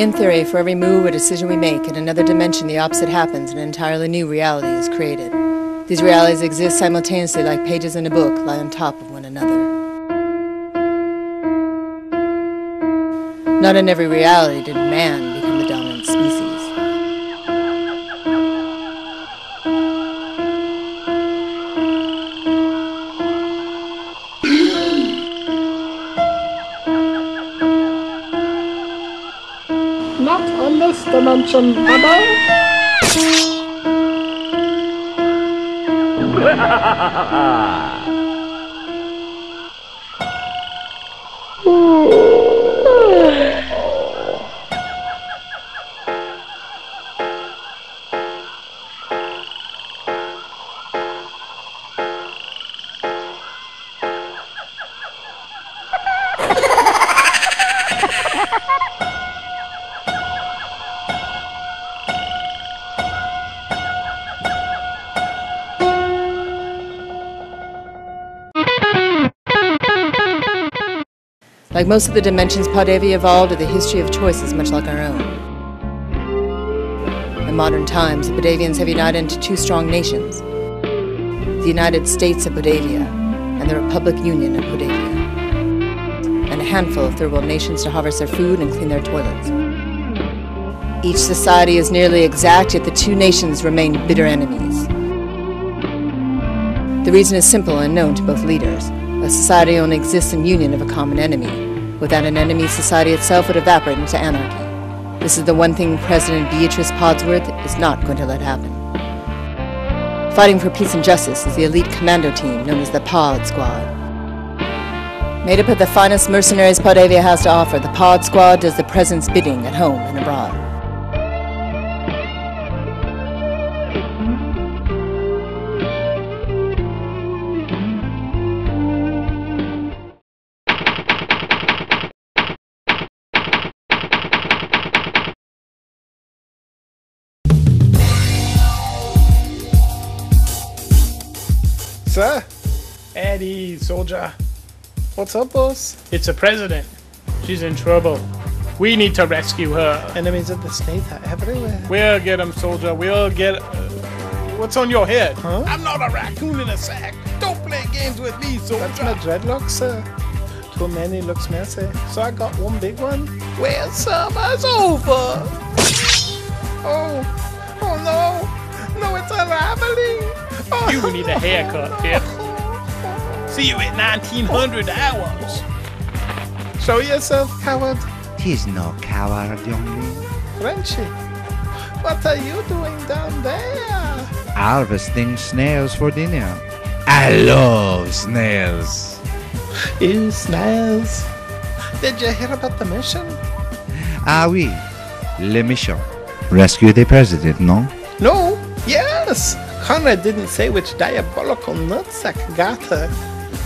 In theory, for every move or decision we make, in another dimension the opposite happens and an entirely new reality is created. These realities exist simultaneously like pages in a book, lie on top of one another. Not in every reality did man become the dominant species. Not in this dimension, Bubba. Like most of the dimensions, Paldavia evolved with a history of choices much like our own. In modern times, the Palladavians have united into two strong nations, the United States of Paldavia and the Republic Union of Paldavia, and a handful of third world nations to harvest their food and clean their toilets. Each society is nearly exact, yet the two nations remain bitter enemies. The reason is simple and known to both leaders. A society only exists in union of a common enemy. Without an enemy, society itself would evaporate into anarchy. This is the one thing President Beatrice Podsworth is not going to let happen. Fighting for peace and justice is the elite commando team known as the Pod Squad. Made up of the finest mercenaries Paldavia has to offer, the Pod Squad does the President's bidding at home and abroad. Sir? Eddie, soldier. What's up, boss? It's the president. She's in trouble. We need to rescue her. Enemies of the state are everywhere. We'll get him, soldier. We'll get... what's on your head? Huh? I'm not a raccoon in a sack. Don't play games with me, soldier. That's my dreadlocks, sir. Too many looks messy. So I got one big one. Well, summer's over. Oh no. No, it's unraveling. Oh. You need a haircut, Pip. See you at 1900 hours. Show yourself, coward. He's no coward, youngling. Frenchie, what are you doing down there? Harvesting snails for dinner. I love snails. Ew, snails. Did you hear about the mission? Ah oui, le mission. Rescue the president, no? No, yes. Conrad didn't say which diabolical nutsack got her,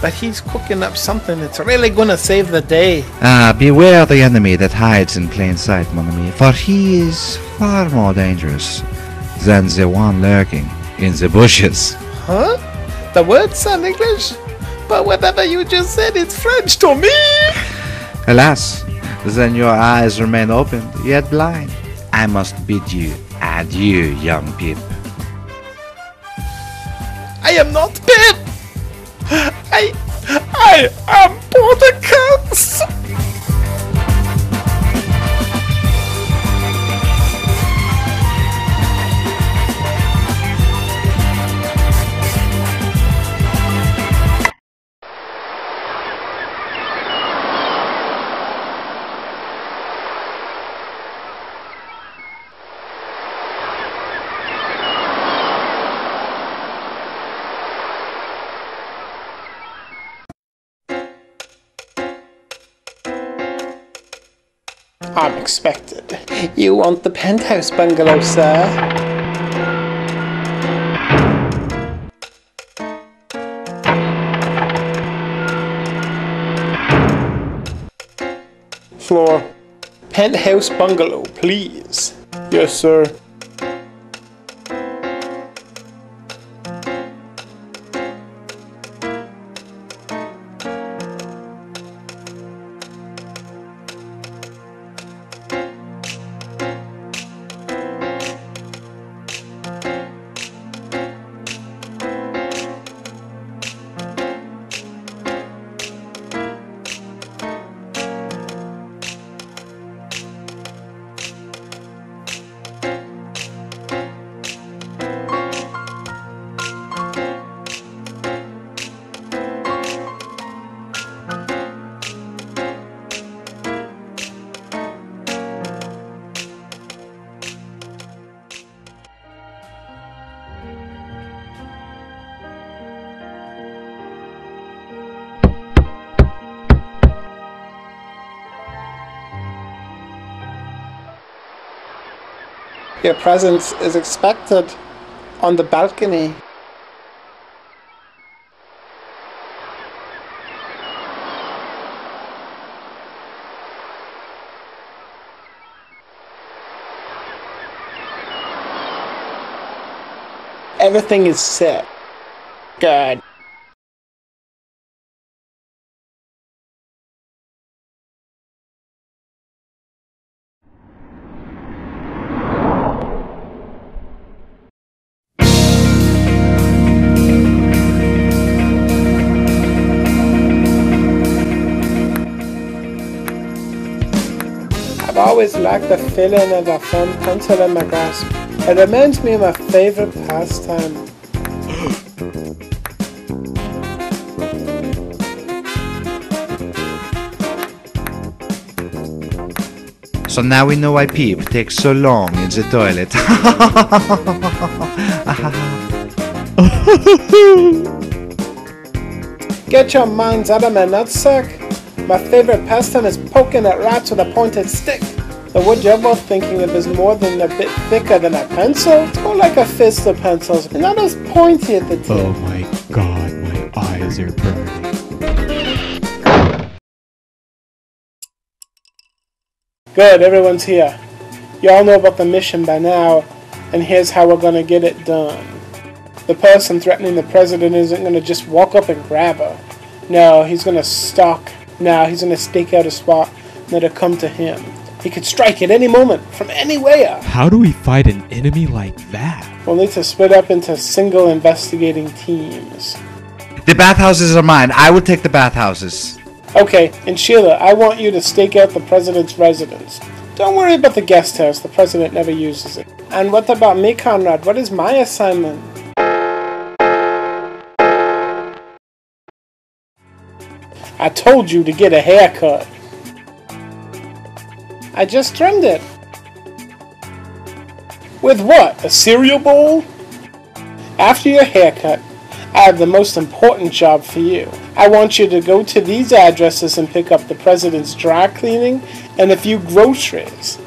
but he's cooking up something that's really gonna save the day. Ah, beware the enemy that hides in plain sight, mon ami, for he is far more dangerous than the one lurking in the bushes. Huh? The words sound English? But whatever you just said, it's French to me! Alas, then your eyes remain open, yet blind. I must bid you adieu, young Pip. I am not Pip! I am Portacus! Unexpected. You want the penthouse bungalow, sir? Floor. Penthouse bungalow, please. Yes, sir. Your presence is expected on the balcony. Everything is set. Good. I've always liked the feeling of a firm pencil in my grasp. It reminds me of my favorite pastime. So now we know why Peep takes so long in the toilet. Get your minds out of my nutsack. My favorite pastime is poking at rats with a pointed stick. The wood you're both thinking of is more than a bit thicker than a pencil. It's more like a fist of pencils, and not as pointy at the tip. Oh my god, my eyes are burning. Good, everyone's here. You all know about the mission by now, and here's how we're gonna get it done. The person threatening the president isn't gonna just walk up and grab her. No, he's gonna stalk. Now he's gonna stake out a spot and let her come to him. He could strike at any moment, from anywhere. How do we fight an enemy like that? We'll need to split up into single investigating teams. The bathhouses are mine. I will take the bathhouses. Okay, and Sheila, I want you to stake out the president's residence. Don't worry about the guest house, the president never uses it. And what about me, Conrad? What is my assignment? I told you to get a haircut. I just trimmed it. With what? A cereal bowl? After your haircut, I have the most important job for you. I want you to go to these addresses and pick up the president's dry cleaning and a few groceries.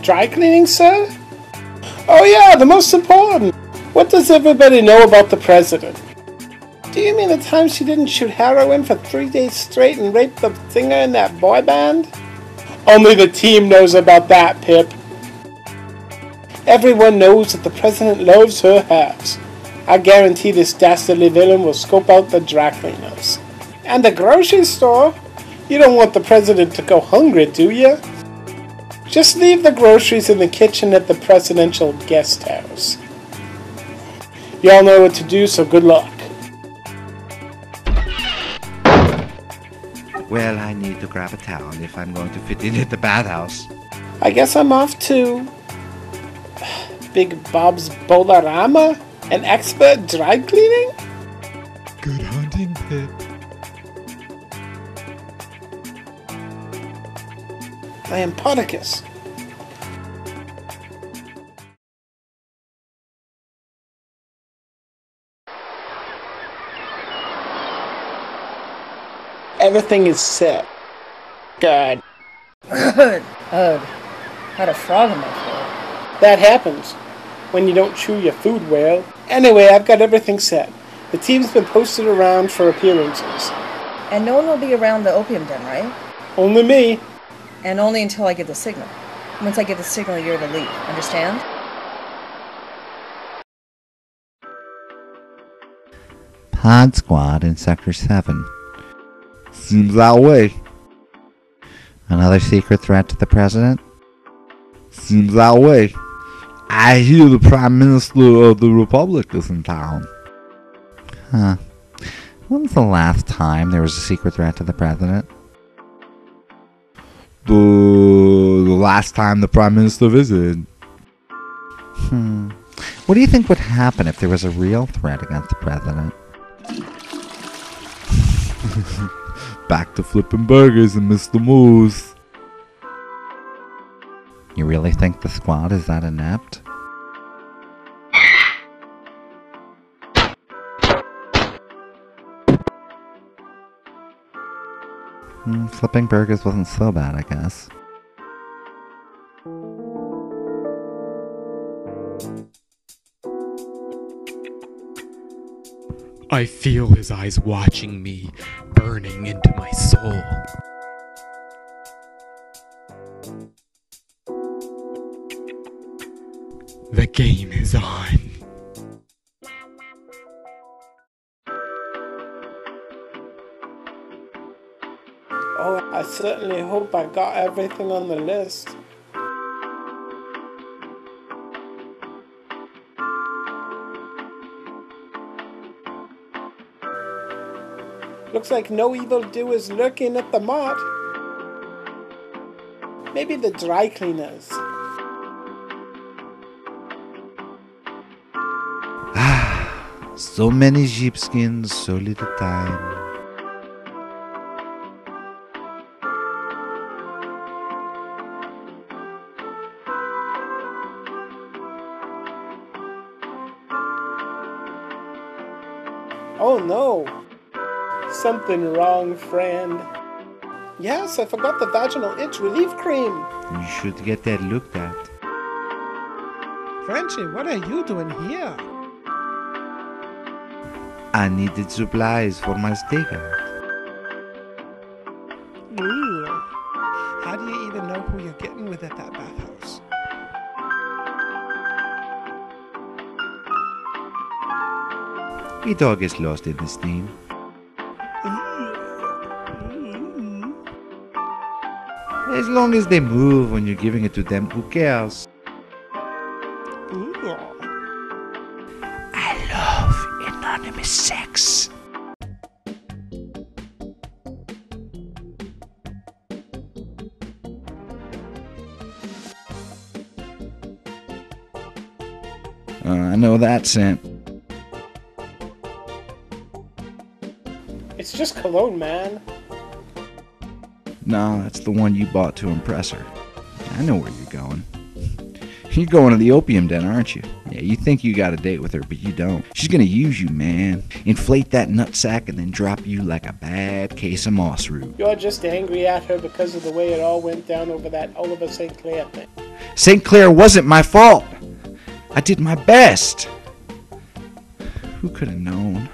Dry cleaning, sir? Oh yeah, the most important. What does everybody know about the president? Do you mean the time she didn't shoot heroin for 3 days straight and rape the singer in that boy band? Only the team knows about that, Pip. Everyone knows that the president loves her house. I guarantee this dastardly villain will scope out the dry cleaners. And the grocery store? You don't want the president to go hungry, do you? Just leave the groceries in the kitchen at the presidential guest house. Y'all know what to do, so good luck. Well, I need to grab a towel if I'm going to fit in at the bathhouse. I guess I'm off to Big Bob's Bolarama, an expert dry cleaning? Good hunting, Pip. I am Podicus. Everything is set. Good. Ugh. Had a frog in my throat. That happens when you don't chew your food well. Anyway, I've got everything set. The team's been posted around for appearances. And no one will be around the opium den, right? Only me. And only until I get the signal. Once I get the signal, you're to leave. Understand? Pod Squad in Sector 7. Seems that way. Another secret threat to the president? Seems that way. I hear the Prime Minister of the Republic is in town. Huh. When was the last time there was a secret threat to the president? The last time the Prime Minister visited. What do you think would happen if there was a real threat against the president? Back to flipping burgers and Mr. Moose. You really think the squad is that inept? Flipping burgers wasn't so bad, I guess. I feel his eyes watching me, burning into my soul. The game is on. Oh, I certainly hope I got everything on the list. Looks like no evildoers lurking at the mart. Maybe the dry cleaners. So many sheepskins, so little time. Oh no! Something wrong, friend. Yes, I forgot the vaginal itch relief cream. You should get that looked at. Frenchie, what are you doing here? I needed supplies for my stakeout. Ooh. How do you even know who you're getting with at that bathhouse? It all gets lost in the steam. As long as they move when you're giving it to them, who cares? Ooh. I love anonymous sex. I know that scent. It's just cologne, man. No, that's the one you bought to impress her. I know where you're going. You're going to the opium den, aren't you? Yeah, you think you got a date with her, but you don't. She's gonna use you, man. Inflate that nutsack and then drop you like a bad case of moss root. You're just angry at her because of the way it all went down over that Oliver St. Clair thing. St. Clair wasn't my fault. I did my best. Who could have known?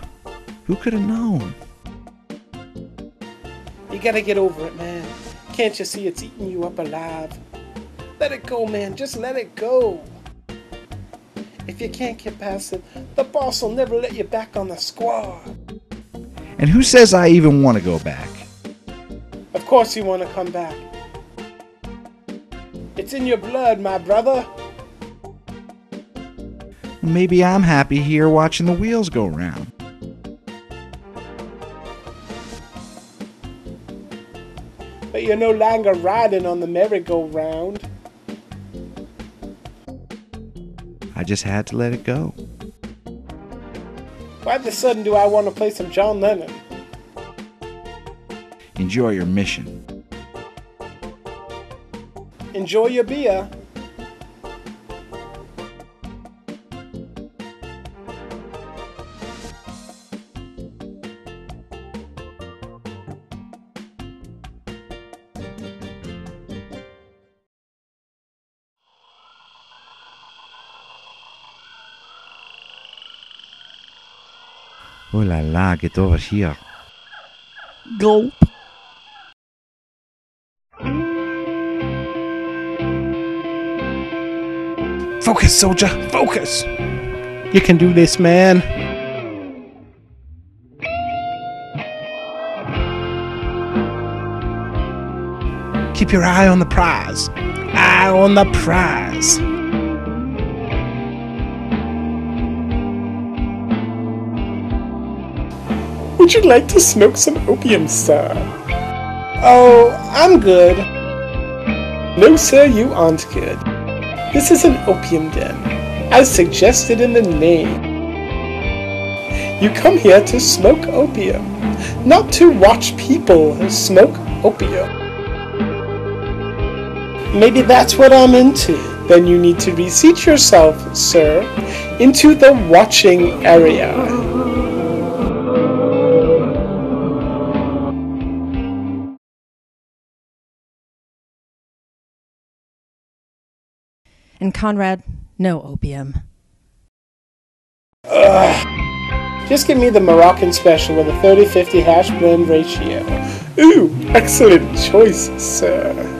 Who could have known? You gotta get over it, man. Can't you see it's eating you up alive? Let it go, man. Just let it go. If you can't get past it, the boss will never let you back on the squad. And who says I even want to go back? Of course you want to come back. It's in your blood, my brother. Maybe I'm happy here watching the wheels go round. But you're no longer riding on the merry-go-round. I just had to let it go. Why the sudden do I want to play some John Lennon? Enjoy your mission. Enjoy your beer. Oh la la, get over here. Gulp. Focus, soldier, focus! You can do this, man. Keep your eye on the prize. Eye on the prize. Would you like to smoke some opium, sir? Oh, I'm good. No, sir, you aren't good. This is an opium den, as suggested in the name. You come here to smoke opium, not to watch people smoke opium. Maybe that's what I'm into. Then you need to reseat yourself, sir, into the watching area. And Conrad, no opium. Just give me the Moroccan special with a 30-50 hash blend ratio. Ooh, excellent choice, sir.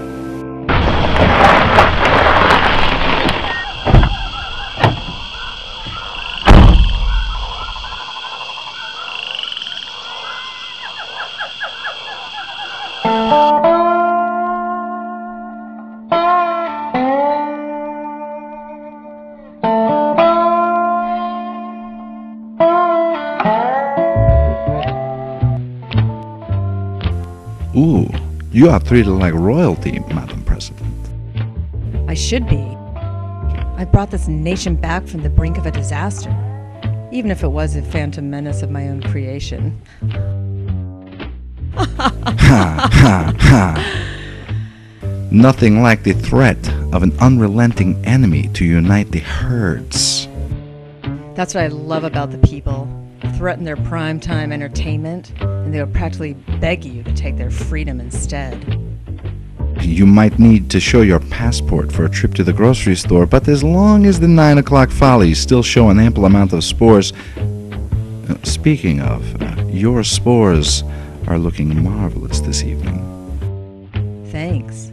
Ooh, you are treated like royalty, Madam President. I should be. I brought this nation back from the brink of a disaster, even if it was a phantom menace of my own creation. Ha, ha, ha. Nothing like the threat of an unrelenting enemy to unite the herds. That's what I love about the people. Threaten their primetime entertainment, and they will practically beg you to take their freedom instead. You might need to show your passport for a trip to the grocery store, but as long as the 9 o'clock follies still show an ample amount of spores... Speaking of, your spores are looking marvelous this evening. Thanks.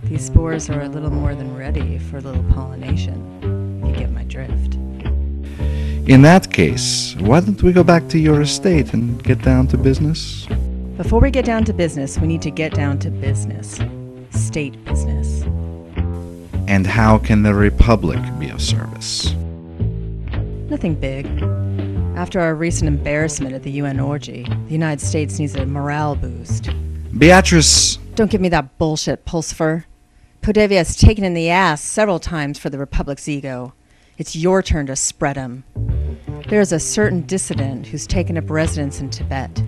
These spores are a little more than ready for a little pollination, if you get my drift. In that case, why don't we go back to your estate and get down to business? Before we get down to business, we need to get down to business. State business. And how can the Republic be of service? Nothing big. After our recent embarrassment at the UN orgy, the United States needs a morale boost. Beatrice! Don't give me that bullshit, Pulsifer. Podevia has taken in the ass several times for the Republic's ego. It's your turn to spread 'em. There is a certain dissident who's taken up residence in Tibet.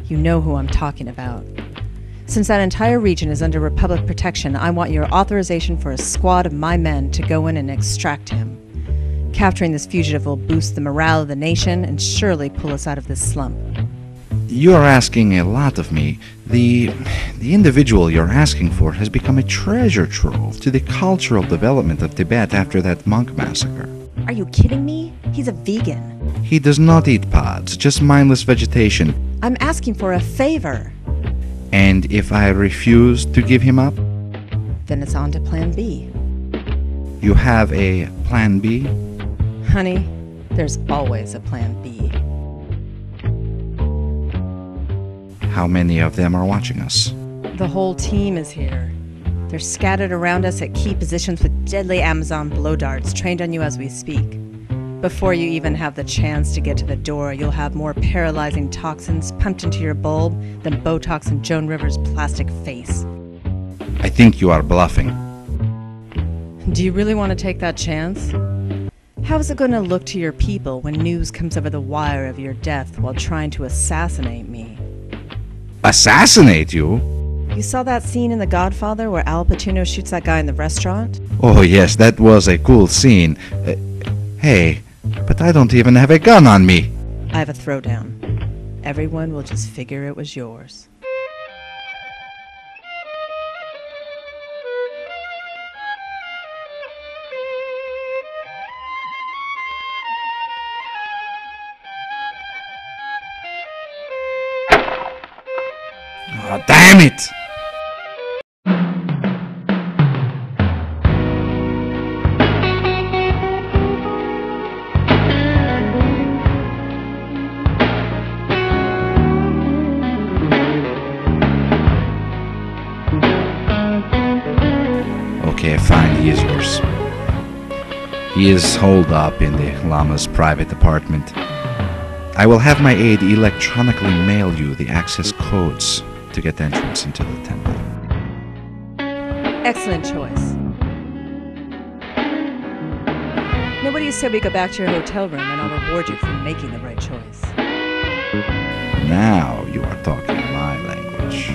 You know who I'm talking about. Since that entire region is under Republic protection, I want your authorization for a squad of my men to go in and extract him. Capturing this fugitive will boost the morale of the nation and surely pull us out of this slump. You are asking a lot of me. The individual you're asking for has become a treasure trove to the cultural development of Tibet after that monk massacre. Are you kidding me? He's a vegan. He does not eat pods, just mindless vegetation. I'm asking for a favor. And if I refuse to give him up, Then it's on to plan B. you have a plan B? Honey, there's always a plan B. How many of them are watching us? The whole team is here. They're scattered around us at key positions with deadly Amazon blow darts trained on you as we speak. Before you even have the chance to get to the door, you'll have more paralyzing toxins pumped into your bulb than Botox in Joan Rivers' plastic face. I think you are bluffing. Do you really want to take that chance? How is it going to look to your people when news comes over the wire of your death while trying to assassinate me? Assassinate you? You saw that scene in The Godfather where Al Pacino shoots that guy in the restaurant? Oh yes, that was a cool scene. Hey, but I don't even have a gun on me. I have a throwdown. Everyone will just figure it was yours. Oh, damn it! Okay, fine, he is yours. He is holed up in the Lama's private apartment. I will have my aide electronically mail you the access codes to get entrance into the temple. Excellent choice. Nobody said we go back to your hotel room and I'll reward you for making the right choice. Now you are talking my language.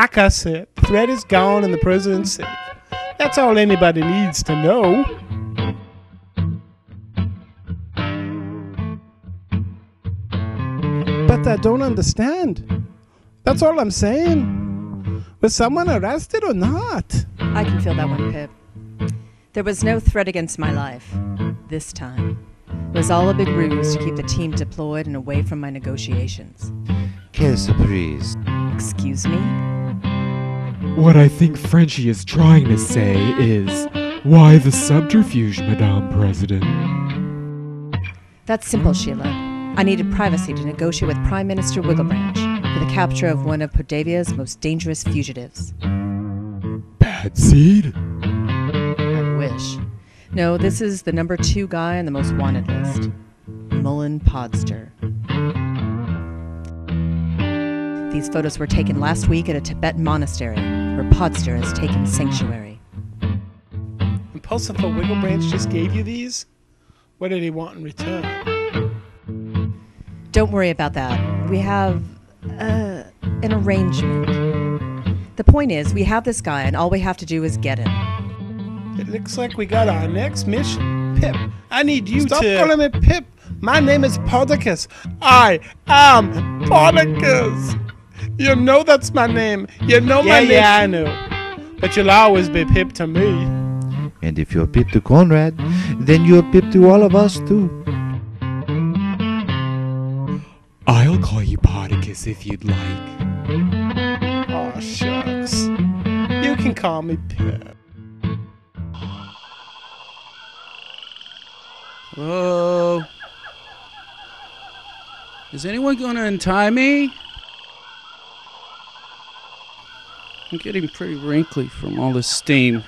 Like I said, the threat is gone and the president's safe. That's all anybody needs to know. But I don't understand. That's all I'm saying. Was someone arrested or not? I can feel that one, Pip. There was no threat against my life. This time. It was all a big ruse to keep the team deployed and away from my negotiations. Quelle surprise. Excuse me? What I think Frenchie is trying to say is, why the subterfuge, Madame President? That's simple, Sheila. I needed privacy to negotiate with Prime Minister Wigglebranch for the capture of one of Podavia's most dangerous fugitives. Bad seed? I wish. No, this is the number 2 guy on the most wanted list. Mullen Podster. These photos were taken last week at a Tibetan monastery, where Podster has taken sanctuary. Impulsive Wigglebranch just gave you these? What did he want in return? Don't worry about that. We have, an arrangement. The point is, we have this guy, and all we have to do is get him. It looks like we got our next mission. Pip, I need you Stop to... Stop calling me Pip. My name is Podicus. I am Podicus. You know that's my name. You know my name. Yeah, I know. But you'll always be Pip to me. And if you're Pip to Conrad, then you're Pip to all of us too. I'll call you Podicus if you'd like. Aw, shucks. You can call me Pip. Hello? Is anyone gonna untie me? I'm getting pretty wrinkly from all this steam.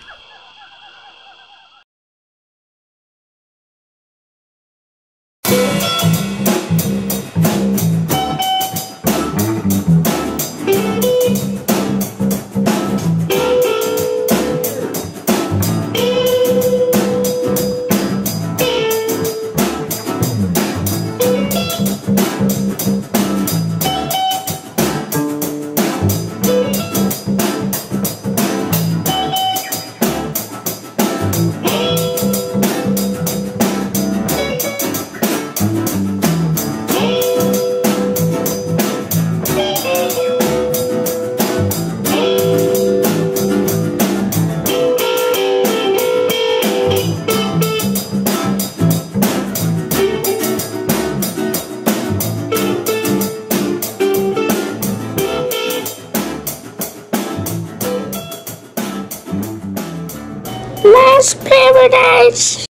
Lost Paradise.